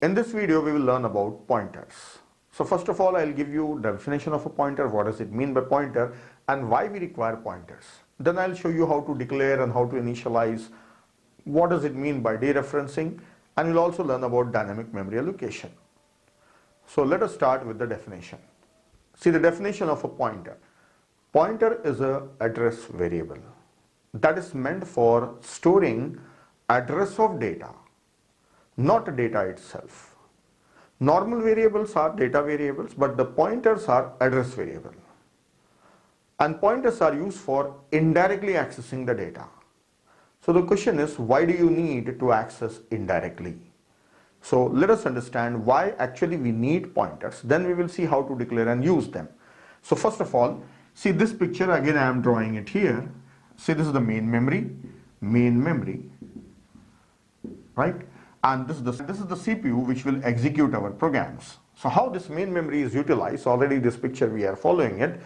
In this video, we will learn about pointers. So first of all, I'll give you definition of a pointer, what does it mean by pointer, and why we require pointers. Then I'll show you how to declare and how to initialize, what does it mean by dereferencing, and we'll also learn about dynamic memory allocation. So let us start with the definition. See the definition of a pointer. Pointer is an address variable that is meant for storing address of data, not data itself. Normal variables are data variables, but the pointers are address variable. And pointers are used for indirectly accessing the data. So the question is, why do you need to access indirectly? So let us understand why actually we need pointers. Then we will see how to declare and use them. So first of all, see this picture, again I am drawing it here. See, this is the main memory, right? And this is the CPU which will execute our programs. So how this main memory is utilized, already this picture we are following it.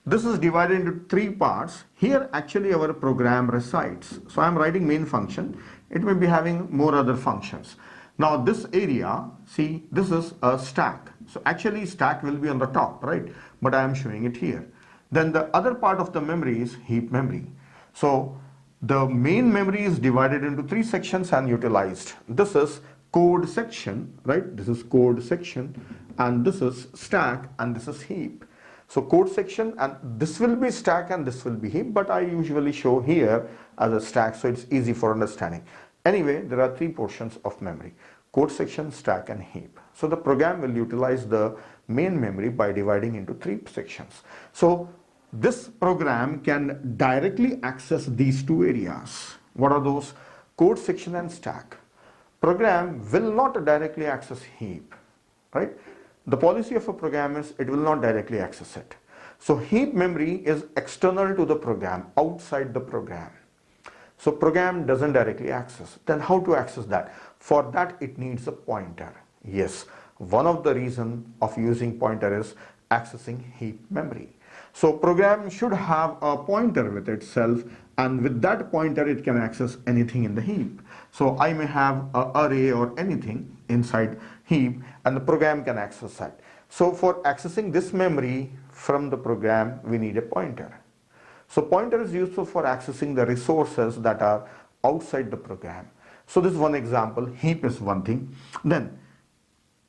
This is divided into three parts. Here actually our program resides. So I am writing main function. It may be having more other functions. Now this area, see, this is a stack. So actually stack will be on the top, right? But I am showing it here. Then the other part of the memory is heap memory. So the main memory is divided into three sections and utilized. This is code section, right? This is code section, and this is stack, and this is heap. So code section, and this will be stack and this will be heap, but I usually show here as a stack so it's easy for understanding. Anyway, there are three portions of memory: code section, stack, and heap. So the program will utilize the main memory by dividing into three sections. So this program can directly access these two areas. What are those? Code section and stack. Program will not directly access heap, right? The policy of a program is it will not directly access it. So heap memory is external to the program, outside the program. So program doesn't directly access. Then how to access that? For that it needs a pointer. Yes, one of the reasons of using pointer is accessing heap memory. So program should have a pointer with itself, and with that pointer it can access anything in the heap. So I may have an array or anything inside heap, and the program can access that. So for accessing this memory from the program, we need a pointer. So pointer is useful for accessing the resources that are outside the program. So this is one example. Heap is one thing. Then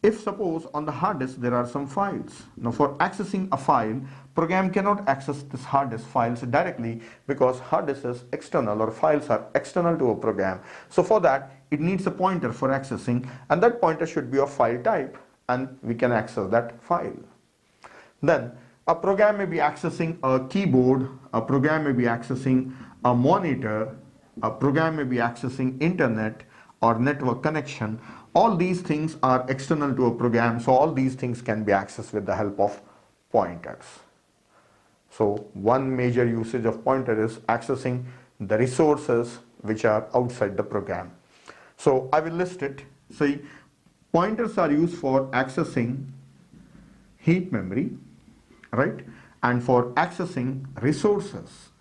if suppose on the hard disk there are some files. Now for accessing a file, program cannot access this hard disk files directly because hard disk is external, or files are external to a program. So for that it needs a pointer for accessing, and that pointer should be of file type, and we can access that file. Then a program may be accessing a keyboard, a program may be accessing a monitor, a program may be accessing internet or network connection. All these things are external to a program, so all these things can be accessed with the help of pointers. So one major usage of pointer is accessing the resources which are outside the program. So I will list it. See, pointers are used for accessing heap memory, right? And for accessing resources.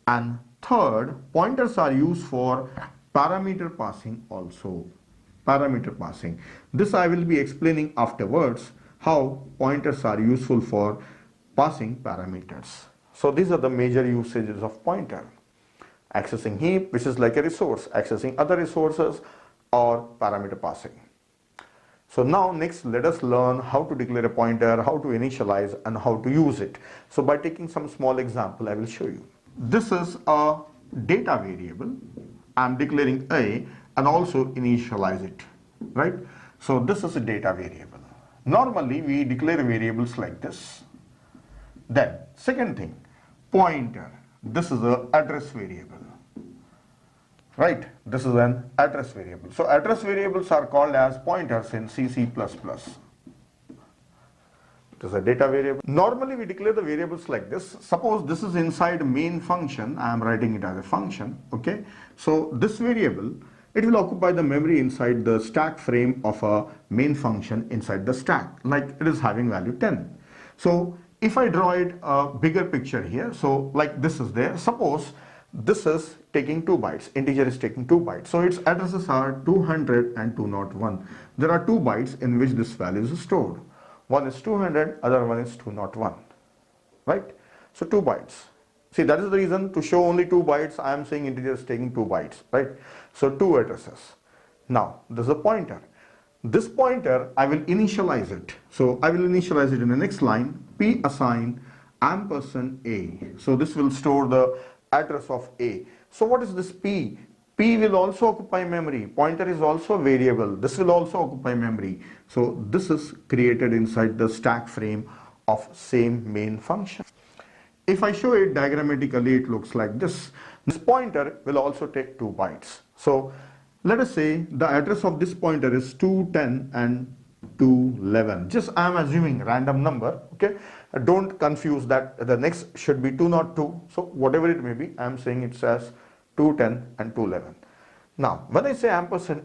And third, pointers are used for parameter passing also. Parameter passing. This I will be explaining afterwards, how pointers are useful for passing parameters. So these are the major usages of pointer. Accessing heap, which is like a resource, accessing other resources, or parameter passing. So now next let us learn how to declare a pointer, how to initialize, and how to use it. So by taking some small example, I will show you. This is a data variable. I am declaring A and also initialize it, right? So this is a data variable. Normally we declare variables like this. Then second thing, pointer. This is an address variable, right? This is an address variable. So address variables are called as pointers in C++. It is a data variable. Normally we declare the variables like this. Suppose this is inside main function. I am writing it as a function, okay? So this variable, it will occupy the memory inside the stack frame of a main function inside the stack, like it is having value 10. So if I draw it a bigger picture here, so like this is there. Suppose this is taking 2 bytes, integer is taking 2 bytes. So its addresses are 200 and 201. There are 2 bytes in which this value is stored. One is 200, other one is 201, right? So 2 bytes. See, that is the reason to show only 2 bytes, I am saying integer is taking 2 bytes, right? So 2 addresses. Now, this is a pointer. This pointer, I will initialize it. So I will initialize it in the next line, p assign ampersand a. So this will store the address of a. So what is this p? P will also occupy memory. Pointer is also a variable. This will also occupy memory. So this is created inside the stack frame of same main function. If I show it diagrammatically, it looks like this. This pointer will also take 2 bytes. So let us say the address of this pointer is 210 and 211. Just I am assuming random number, okay? Don't confuse that the next should be 202. So whatever it may be, I am saying it's as 210 and 211. Now, when I say ampersand